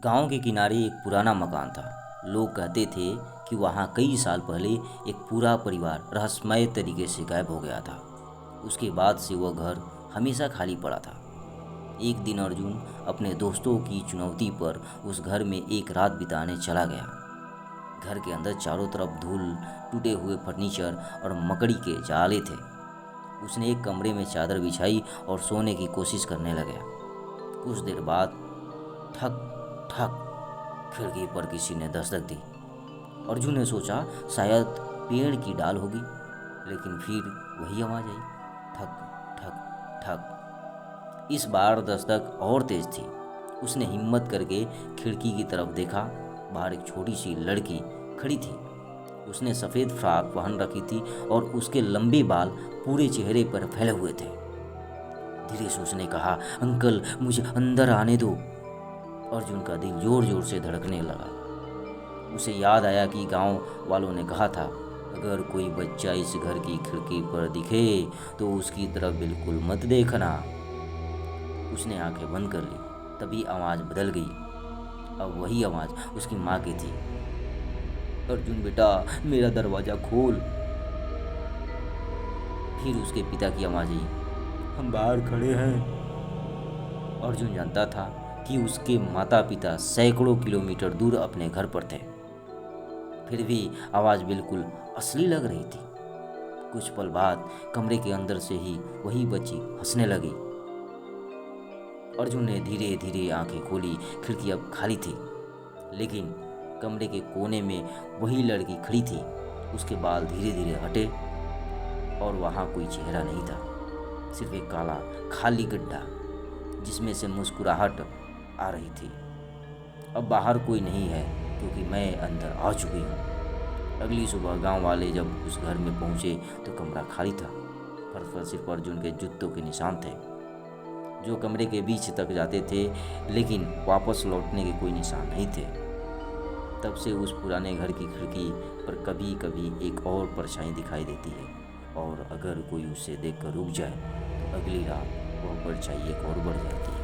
गांव के किनारे एक पुराना मकान था। लोग कहते थे कि वहां कई साल पहले एक पूरा परिवार रहस्यमय तरीके से गायब हो गया था। उसके बाद से वह घर हमेशा खाली पड़ा था। एक दिन अर्जुन अपने दोस्तों की चुनौती पर उस घर में एक रात बिताने चला गया। घर के अंदर चारों तरफ धूल, टूटे हुए फर्नीचर और मकड़ी के जाले थे। उसने एक कमरे में चादर बिछाई और सोने की कोशिश करने लगा। कुछ देर बाद ठक ठक खिड़की पर किसी ने दस्तक दी। अर्जुन ने सोचा शायद पेड़ की डाल होगी, लेकिन फिर वही आवाज आई, ठक ठक ठक। इस बार दस्तक और तेज थी। उसने हिम्मत करके खिड़की की तरफ देखा। बाहर एक छोटी सी लड़की खड़ी थी। उसने सफ़ेद फ्रॉक पहन रखी थी और उसके लंबे बाल पूरे चेहरे पर फैले हुए थे। धीरे से उसने कहा, अंकल मुझे अंदर आने दो। अर्जुन का दिल जोर जोर से धड़कने लगा। उसे याद आया कि गांव वालों ने कहा था, अगर कोई बच्चा इस घर की खिड़की पर दिखे तो उसकी तरफ बिल्कुल मत देखना। उसने आंखें बंद कर ली। तभी आवाज़ बदल गई। अब वही आवाज़ उसकी माँ की थी, अर्जुन बेटा मेरा दरवाज़ा खोल। फिर उसके पिता की आवाज़ आई, हम बाहर खड़े हैं। अर्जुन जानता था कि उसके माता पिता सैकड़ों किलोमीटर दूर अपने घर पर थे। फिर भी आवाज़ बिल्कुल असली लग रही थी। कुछ पल बाद कमरे के अंदर से ही वही बच्ची हंसने लगी। अर्जुन ने धीरे धीरे आंखें खोली। खिड़की अब खाली थी, लेकिन कमरे के कोने में वही लड़की खड़ी थी। उसके बाल धीरे धीरे हटे और वहाँ कोई चेहरा नहीं था, सिर्फ एक काला खाली गड्ढा जिसमें से मुस्कुराहट आ रही थी। अब बाहर कोई नहीं है क्योंकि मैं अंदर आ चुकी हूँ। अगली सुबह गांव वाले जब उस घर में पहुँचे तो कमरा खाली था। फर्श पर सिर्फ अर्जुन के जूतों के निशान थे, जो कमरे के बीच तक जाते थे, लेकिन वापस लौटने के कोई निशान नहीं थे। तब से उस पुराने घर की खिड़की पर कभी कभी एक और परछाई दिखाई देती है, और अगर कोई उसे देखकर रुक जाए तो अगली रात वह परछाई एक और बढ़ जाती है।